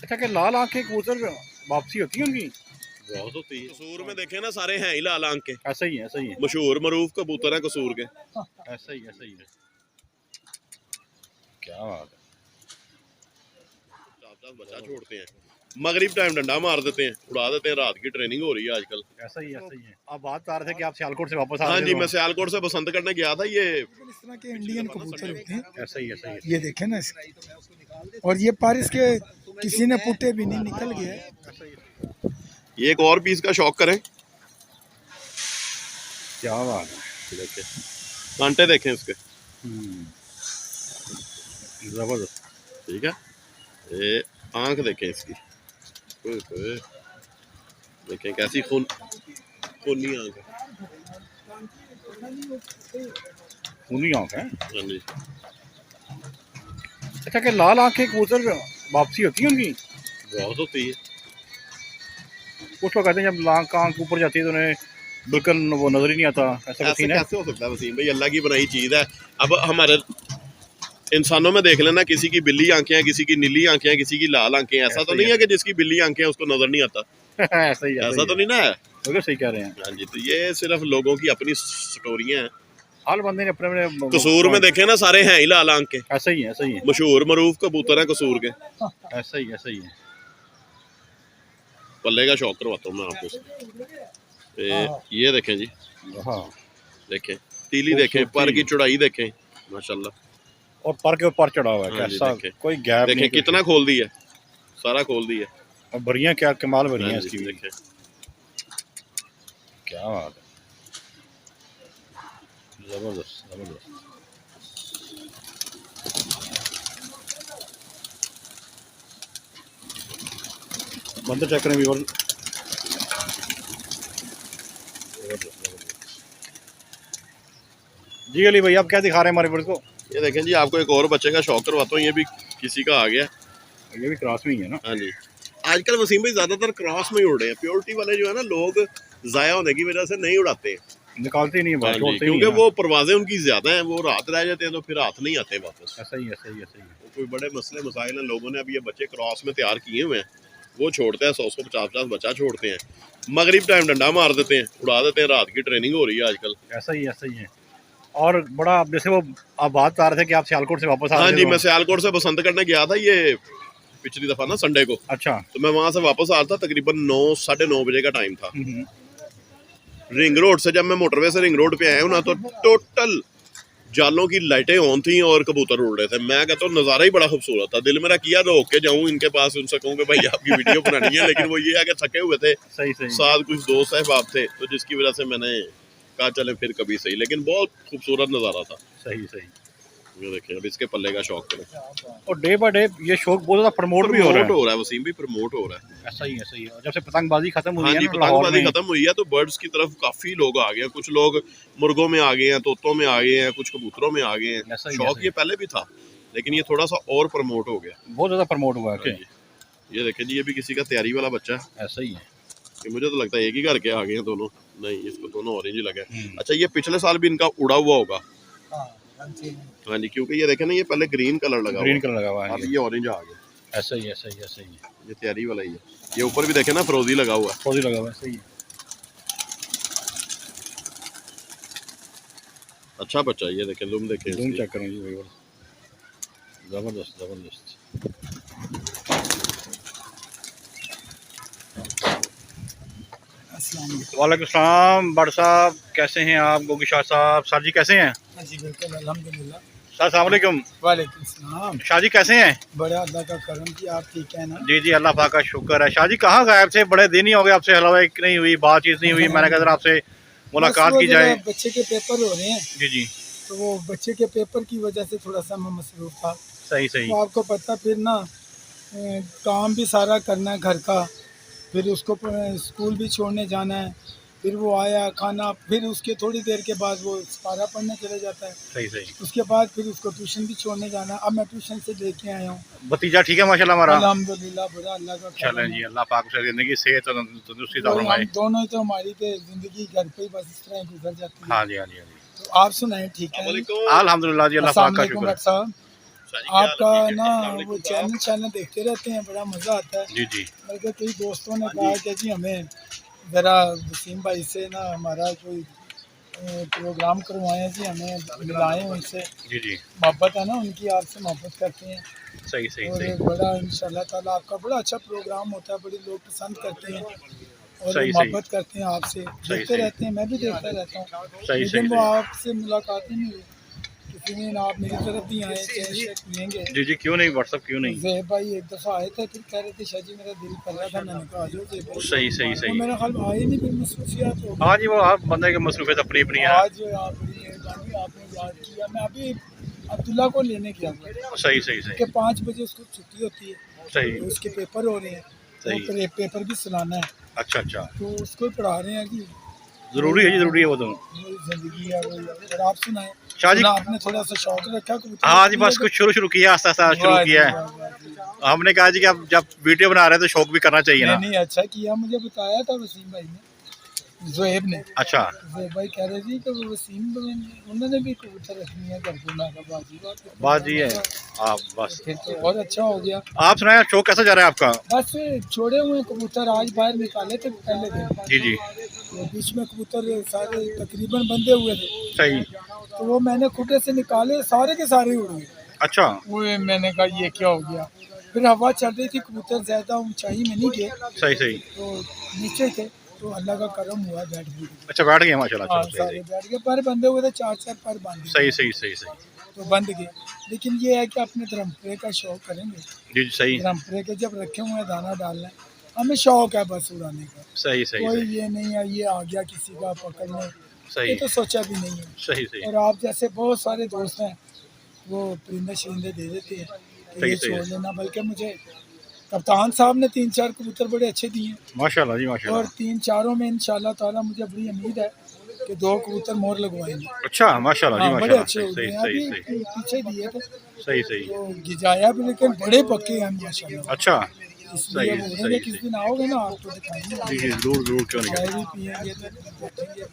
अच्छा, कि लाल आंख के कबूतर वापसी होती है उनकी? बहुत होती है। कसूर में देखे ना सारे हैं ही लाल आंख के। ऐसा ही है, ऐसा ही है, मशहूर मरूफ कबूतर है कसूर के। ऐसा ही, ऐसा ही है। क्या बात है। चार बच्चा छोड़ते हैं, मगरिब टाइम डंडा मार देते हैं, उड़ा देते हैं। रात की ट्रेनिंग हो रही है आजकल। ऐसा ही, ऐसा ही है। आप बात कर रहे थे कि आप सियालकोट से वापस आ हाँ रहे थे जी, तो मैं सियालकोट से बसंत करने गया था। ये इस तरह के इंडियन कबूतर होते हैं। ऐसा ही, ऐसा ही है। ये देखें ना और ये पारिस के किसी ने पुटे भी नहीं, निकल गया। ये एक और पीस का शौक करें। क्या बात है। देखिए कांटे देखें इसके, जबरदस्त। ठीक है। ये आंख देखें इसकी, देखें कैसी खूनी आंख है। खूनी आंख है। हाँ जी। अच्छा, कि लाल आंख के कबूतर वापसी होती है उनकी? बहुत होती है। कुछ लोग कहते हैं जब लाल आंख ऊपर जाती है तो उन्हें बिल्कुल वो नजर ही नहीं आता। ऐसा ऐसे सीन है? कैसे हो सकता है वसीम भाई? अल्लाह की बनाई चीज है। अब हमारे इंसानों में देख लेना, किसी की बिल्ली आंखें हैं, किसी की नीली आंखें हैं, किसी की लाल आंखें हैं। ऐसा तो नहीं है कि जिसकी बिल्ली आंखें हैं उसको नजर नहीं आता। ऐसा ही, ऐसा तो नहीं ना है। बिल्कुल सही कह रहे हैं। हाँ जी, तो ये सिर्फ लोगों की अपनी स्टोरियां हैं। हर बंदे ने अपने अपने कसूर में देखे ना सारे हैं ही लाल आंख के। ऐसा ही है, ऐसा ही है, मशहूर मरूफ कबूतर है कसूर के। ऐसा ही, ऐसा ही है। पल्ले का शौक करवाता हूँ मैं आपको। ये देखें जी, हाँ, देखें तीली, देखें पर की चौड़ाई देखें, माशाल्लाह। और पर के ऊपर चढ़ा हुआ है। हाँ जी, कैसा देखें। कोई गैप नहीं देखें है कितना खोल दिया, सारा खोल दिया। और बढ़िया, क्या कमाल बढ़िया हाँ है जी, इसकी भी। देखें। क्या बात है, जबरदस्त जबरदस्त। बंदर चेक करें व्यूअर। जी अली भाई, आप क्या दिखा रहे हैं हमारे व्यूअर्स को? ये देखें जी, आपको एक और बच्चे का शौक करवाता हूँ। ये भी किसी का आ गया। ये भी क्रॉस में ही है ना? हाँ जी। आजकल वसीम भाई ज्यादातर क्रॉस में ही उड़ रहे हैं। प्योरिटी वाले जो है ना, लोग जाया होने की वजह से नहीं उड़ाते हैं। निकालते ही नहीं है हाँ बाहर, जी, छोड़ते ही नहीं क्योंकि है वो परवाजें उनकी ज्यादा हैं, वो रात रह जाते हैं तो फिर हाथ नहीं आते वापस। ना। ऐसा ही, ऐसा ही, ऐसा ही है। कोई बड़े मसले मसाइल हैं, लोगों ने अब ये बच्चे क्रॉस में तैयार किए हुए हैं। वो छोड़ते हैं 100-150 बच्चा छोड़ते हैं, मगरिब टाइम डंडा मार देते हैं, उड़ा देते हैं। रात की ट्रेनिंग हो रही है आजकल। ऐसा ही, ऐसा ही है। और बड़ा जैसे वो आप बात कर रहे थे कि आप सियालकोट से वापस आ हाँ रहे थे जी, तो- मैं सियालकोट से बसंत करने गया था ये पिछली दफा ना, संडे को। अच्छा। तो मैं वहां से वापस आ रहा था, तकरीबन 9-9:30 बजे का टाइम था। हम्म। रिंग रोड से जब मैं मोटरवे से रिंग रोड पे आया हूँ ना, तो टोटल जालों की लाइटें ऑन थी और कबूतर उड़ रहे थे। मैं कहता हूँ नज़ारा ही बड़ा खूबसूरत था। दिल मेरा किया रोक के जाऊँ इनके पास, उनसे कहूँ कि भाई आपकी वीडियो बनानी है, लेकिन वो ये है कि थके हुए थे, सही सही। साथ कुछ दोस्त अहबाब थे, तो जिसकी वजह से मैंने कहा चले फिर कभी सही। लेकिन बहुत खूबसूरत नज़ारा था। सही सही। ये देखिए, अब इसके पल्ले का शौक करें। और डे बाय डे ये शौक बहुत ज्यादा प्रमोट भी हो रहा है। वसीम भी प्रमोट हो रहा है। ऐसा ही, ऐसा ही है। जब से पतंगबाजी खत्म हुई हाँ है जी, ना लाहौर पतंगबाजी में, खत्म हुई है तो बर्ड्स की तरफ काफी लोग आ गए हैं। कुछ लोग मुर्गों में आ गए हैं, तोतों में आ गए हैं, कुछ कबूतरों में आ गए हैं। ऐसा ही, शौक ऐसा ही। ये पहले भी था, लेकिन ये थोड़ा सा और प्रमोट हो गया। बहुत ज्यादा प्रमोट हुआ है हाँ जी। ये देखें जी, ये भी किसी का तैयारी वाला बच्चा है। ऐसा ही है। कि मुझे तो लगता है एक ही घर के आ गए हैं दोनों। नहीं, इसको दोनों ऑरेंज लगा है। अच्छा, ये पिछले साल भी इनका उड़ा हुआ होगा। हाँ जी, क्योंकि ये देखें ना, ये पहले ग्रीन कलर लगा ग्रीन कलर लगा हुआ है, अब ये ऑरेंज आ गया। ऐसा ही, ऐसा ही, ऐसा ही है। ये तैयारी वाला ही है। ये ऊपर भी देखें ना, फरोजी लगा हुआ है। फौजी लगा हुआ है, सही है। अच्छा बच्चा, ये देखें, लुम देखें जूम इसकी। चेक करें जी भाई, जबरदस्त जबरदस्त। वालेकुम सलाम बड़ साहब, कैसे हैं आप? गोगी शाह साहब, सर जी कैसे हैं? जी बिल्कुल, अल्हम्दुलिल्लाह। सर अस्सलाम वालेकुम। वालेकुम सलाम। शाह जी कैसे हैं? बड़ा अल्लाह का करम कि आप ठीक है ना? जी जी, अल्लाह पाक का शुक्र है। शाह जी कहाँ गायब थे? बड़े दिन ही हो गए, आपसे हलवा नहीं हुई, बातचीत नहीं हुई। मैंने कहा जरा आपसे मुलाकात की जाए। बच्चे के पेपर हो रहे हैं जी जी, तो वो बच्चे के पेपर की वजह से थोड़ा सा मैं मसरूफ था। सही सही। तो आपको पता फिर ना काम भी सारा करना है घर का, फिर उसको स्कूल भी छोड़ने जाना है, फिर वो आया खाना, फिर उसके थोड़ी देर के बाद वो पारा पढ़ने चले जाता है, सही सही। उसके बाद फिर उसको ट्यूशन भी छोड़ने जाना है। अब मैं ट्यूशन से लेके आया हूँ, भतीजा ठीक है माशाल्लाह हमारा? अल्हम्दुलिल्लाह, बड़ा अल्लाह का चलें करम जी, है। अल्लाह पाक से जिंदगी सेहत और तंदुरुस्ती तो फरमाए। हम दोनों ही तो हमारी तो जिंदगी घर पे ही बस इस तरह गुजर जाती है। हाँ जी, हाँ जी, हाँ जी। तो आप सुनाएं, ठीक है? अस्सलाम वालेकुम। अल्हम्दुलिल्लाह जी, अल्लाह अस्सलाम पाक का वालेकुम शुक्र है। डॉक्टर साहब। आपका ना वो चैनल देखते रहते हैं, बड़ा मज़ा आता है। जी जी बल्कि कई दोस्तों ने कहा कि जी हमें ज़रा वसीम भाई से ना हमारा कोई प्रोग्राम करवाएं जी, हमें मिलाएं उनसे। जी जी मोहब्बत है ना उनकी, आपसे मोहब्बत करते हैं। सही सही और सही बड़ा इंशाल्लाह ताला आपका बड़ा अच्छा प्रोग्राम होता है, बड़े लोग पसंद करते हैं और सही, मोहब्बत करते हैं आपसे, देखते सही। रहते हैं, मैं भी देखता रहता हूँ। सही, लेकिन वो सही। आपसे मुलाकात ही नहीं हुई, किसी दिन आप मेरी तरफ भी आए, चाय शाय पियेंगे। जी जी क्यों नहीं, व्हाट्सअप क्यों नहीं। ज़ेब भाई एक दफ़ा आए थे, फिर कह रहे थे शाह जी मेरा दिल कर रहा था, मैंने कहा आ जाओ ज़ेब भाई। सही सही तो सही। मेरा ख्याल आए नहीं, फिर मसरूफियात हो गई। हाँ जी, वो आप बंदे की मसरूफियत अपनी अपनी है। आज आप बड़ी मेहरबानी, आपने याद किया। मैं अभी अब्दुल्ला को लेने गया हुआ, सही सही कि सही 5 बजे उसको छुट्टी होती है, सही। तो उसके पेपर हो रहे हैं, सही। वो पेपर भी सुनाना है, अच्छा अच्छा, तो उसको पढ़ा रहे हैं जी। जरूरी है जी, जरूरी है वो तो। वही जिंदगी है वही है। और आप सुनाए, शाह जी सुना आपने थोड़ा सा शौक रखा कबूतर हाँ जी, रखने बस का? कुछ शुरू शुरू किया, आस्ता आस्ता शुरू वाह किया जी, है। वाह, वाह जी। हमने कहा जी कि अब जब वीडियो बना रहे हैं तो शौक भी करना चाहिए नहीं ना। नहीं, अच्छा किया, मुझे बताया था वसीम भाई ने, ज़ोएब ने। अच्छा ज़ोएब भाई कह रहे जी कि वो वसीम भाई उन्होंने भी कबूतर रखनी है घर पे। मैं कहा बाजी बात जी है आप बस। फिर तो और अच्छा हो गया। आप सुनाए, शौक कैसा जा रहा है आपका। बस छोड़े हुए कबूतर आज बाहर निकाले थे पहले दिन, जी जी तो बीच में कबूतर सारे तकरीबन बंधे हुए थे, सही। तो वो मैंने खुटे से निकाले, सारे के सारे उड़ गए। अच्छा वो मैंने कहा ये क्या हो गया। फिर हवा चल रही थी, कबूतर ज़्यादा ऊंचाई में नहीं गए, सही सही। तो नीचे थे, तो अल्लाह का करम हुआ, बैठ गए। अच्छा बैठ गए माशाल्लाह, हाँ चलो सारे सही बैठ गए, पर बंधे हुए थे, 4 पर बांधे सही सही सही सही। तो बंद गए। लेकिन ये है कि अपने धर्मपुरे का शौक करेंगे, जी जी सही धर्मपुरे के जब रखे हुए हैं दाना डालना है, हमें शौक है बस उड़ाने का। सही सही कोई सही ये नहीं है ये आ गया किसी का पकड़ने, ये सही तो सोचा भी नहीं है। सही सही और आप जैसे बहुत सारे दोस्त हैं, वो परिंदे शरिंदे दे देते हैं कि सही, ये सही। छोड़ लेना, बल्कि मुझे कप्तान साहब ने 3-4 कबूतर बड़े अच्छे दिए, माशाल्लाह जी और माशाल्लाह। 3-4 में इंशाल्लाह ताला मुझे बड़ी उम्मीद है कि 2 कबूतर मोर लगवाएंगे। अच्छा माशाल्लाह जी हाँ बड़े माशाल्लाह, अच्छे सही हो सही गए हैं, सही अभी सही पीछे दिए थे सही सही। तो गिजाया भी, लेकिन बड़े पक्के हैं माशाल्लाह। अच्छा इसलिए सही, वो सही, उड़ेंगे, किस सही। दिन आओगे ना आपको दिखाएंगे, जी जी जरूर जरूर क्यों नहीं। चाय भी पियेंगे, तो बैठेंगे,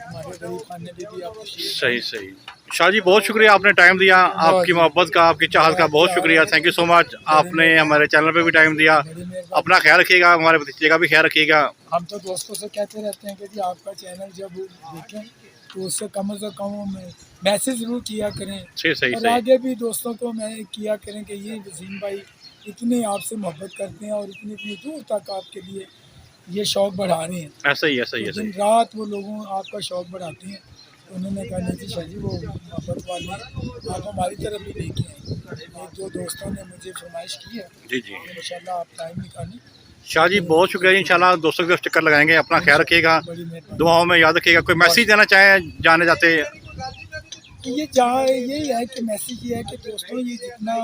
हमारे गरीब खाने में भी आप सही सही। शाह जी बहुत शुक्रिया, आपने टाइम दिया, आपकी मोहब्बत का, आपकी चाहत का बहुत शुक्रिया, थैंक यू सो मच। आपने हमारे चैनल पे भी टाइम दिया। बड़ी मेहरबानी। अपना ख्याल रखिएगा, हमारे भतीजे का भी ख्याल रखिएगा। हम तो दोस्तों से कहते रहते हैं कि जी आपका चैनल जब देखें तो उससे कम से कम मैसेज ज़रूर किया करें, सही सही और सही। आगे भी दोस्तों को मैं किया करें कि ये वसीम भाई इतने आपसे मोहब्बत करते हैं और इतनी इतनी दूर तक आपके लिए ये शौक़ बढ़ा रहे हैं। ऐसा ही ऐसा ही तो ऐसा दिन ही। रात वो लोगों आपका शौक़ बढ़ाते हैं, तो उन्होंने कहा नहीं जी शाह जी वो मोहब्बत वाले आप हमारी तरफ भी लेके आए। एक दो दोस्तों ने मुझे फरमाइश की है, जी जी इंशाल्लाह आप टाइम निकालें। शाह जी बहुत शुक्रिया, इंशाल्लाह दोस्तों के चक्कर लगाएंगे। अपना ख्याल रखिएगा, बड़ी मेहरबानी। दुआओं में याद रखिएगा। कोई मैसेज देना चाहें जाने जाते। कि ये जहाँ यही है कि मैसेज ये है कि दोस्तों ये जितना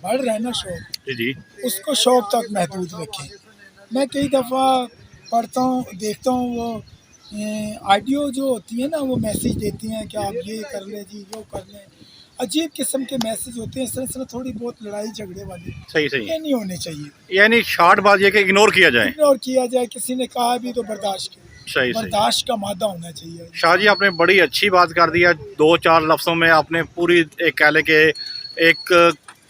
बढ़ रहा है ना शौक़, जी जी उसको शौक़ तक महदूद रखें। मैं कई दफ़ा पढ़ता हूँ, देखता हूँ, वो ऑडियो जो होती है ना, वो मैसेज देती हैं कि आप ये कर लें जी, वो कर लें, अजीब किस्म के मैसेज होते हैं, इस तरह से थोड़ी बहुत लड़ाई झगड़े वाली, सही सही। ये नहीं होने चाहिए। यानी शॉर्ट बात ये कि इग्नोर किया जाए। इग्नोर किया जाए, किसी ने कहा भी तो बर्दाश्त करें, सही सही। बर्दाश्त का मादा होना चाहिए। शाह जी आपने बड़ी अच्छी बात कर दिया, 2-4 लफ्ज़ों में आपने पूरी एक कह लें कि एक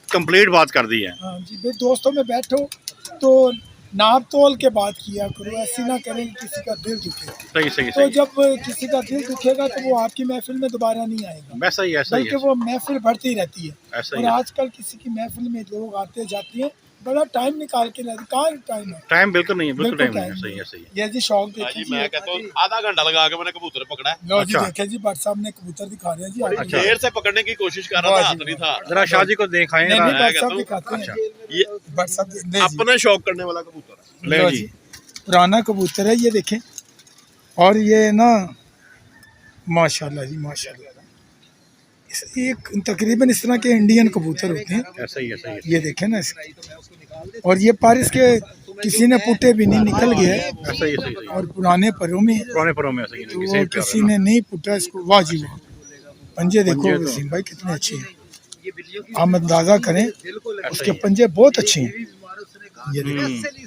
कंप्लीट बात कर दी है। हाँ जी, भाई दोस्तों में बैठो तो नाप तोल के बात किया करो, ऐसी ना करें कि किसी का दिल दुखे। सही सही तो सही। जब किसी का दिल दुखेगा तो वो आपकी महफिल में दोबारा नहीं आएगा, वैसा ही ऐसा ही बल्कि वो महफिल बढ़ती रहती है। ऐसा ही और है। आजकल किसी की महफिल में लोग आते जाते हैं, बड़ा टाइम निकाल के रहते, कहाँ टाइम है, टाइम बिल्कुल नहीं है, बिल्कुल बिल्कुल टाइम नहीं है। टाइम सही नहीं है है। सही है। ये जी शौक हाँ देखें जी, मैं कहता हूँ आधा घंटा लगा के मैंने कबूतर पकड़ा है। लो जी, अच्छा। देखे जी भट्ट साहब ने कबूतर दिखा रहे हैं जी आपको। अच्छा। देर से पकड़ने की कोशिश कर रहा वाह था, जी, हाथ नहीं था। जरा शाह जी को दिखाएं नहीं नहीं, जरा। भट्ट साहब कहता हूँ, दिखाते हैं, अच्छा। ये भट्ट साहब ले जी। अपने शौक करने वाला कबूतर है। ले लो जी। पुराना कबूतर है ये देखें, और ये ना माशाल्लाह जी माशाल्लाह, एक तकरीबन इस तरह के इंडियन कबूतर होते हैं, ऐसा ही ऐसा ही। ये देखें ना इसके, और ये पर इसके किसी ने पुटे भी नहीं, निकल गया है, ऐसा ही ऐसा ही। और पुराने परों में है, पुराने परों में ऐसा ही तो नहीं, वो सेम किसी प्यार ने नहीं पुटा इसको। वाह जी वाह, पंजे देखो पंजे तो- वसीम भाई कितने अच्छे हैं, आप अंदाजा करें उसके पंजे बहुत अच्छे हैं। ये देखो,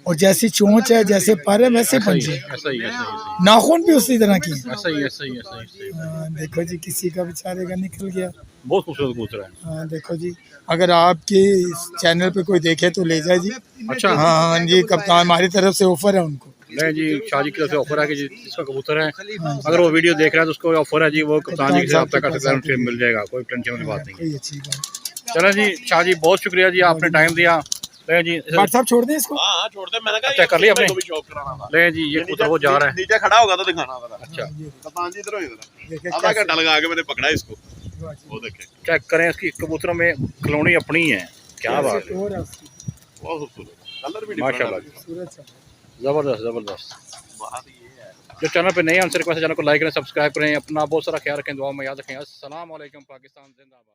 और जैसी चोंच है, जैसे पर है, वैसे ऐसा ही पंजे, ऐसा ही ऐसा ही नाखून भी उसी तरह की हैं। ऐसा ही ऐसा ही ऐसा ही। देखो जी किसी का बेचारे का निकल गया, बहुत खूबसूरत कबूतर है। हाँ देखो जी, अगर आपके इस चैनल पे कोई देखे तो ले जाए जी। अच्छा। हाँ हाँ जी, कप्तान हमारी तरफ से ऑफर है उनको। नहीं जी, शाह जी की तरफ से ऑफर है कि जिसका कबूतर है अगर वो वीडियो देख रहा है तो उसको ऑफर है जी, वो कप्तान जी से रब्ता कर सकता है, उनसे मिल जाएगा, कोई टेंशन वाली बात नहीं है। कोई अच्छी बात। चलो जी शाह जी, बहुत शुक्रिया जी, आपने टाइम दिया। ले जी, भाई साहब छोड़ दें इसको। हाँ छोड़ दे, मैंने कहा अच्छा, कर लिया आपने? इसको भी शौक कराना था। ले जी, ये कबूतर वो जा रहा है। नीचे खड़ा होगा तो दिखाना था। अच्छा, कप्तान जी इधर हो, इधर देखे आधा घंटा लगा के मैंने पकड़ा इसको, वाह जी। वो देखे चेक करें, इसकी कबूतरों में कलोनी अपनी है, क्या बात है, और है उसकी। बहुत खूबसूरत, कलर भी माशाल्लाह, खूबसूरत है। जबरदस्त जबरदस्त। बात ये है। जो चैनल पे नए हैं उनसे रिक्वेस्ट है, चैनल को लाइक करें, सब्सक्राइब करें, अपना बहुत सारा ख्याल रखें, दुआ में याद रखें। अस्सलाम वालेकुम, पाकिस्तान जिंदाबाद।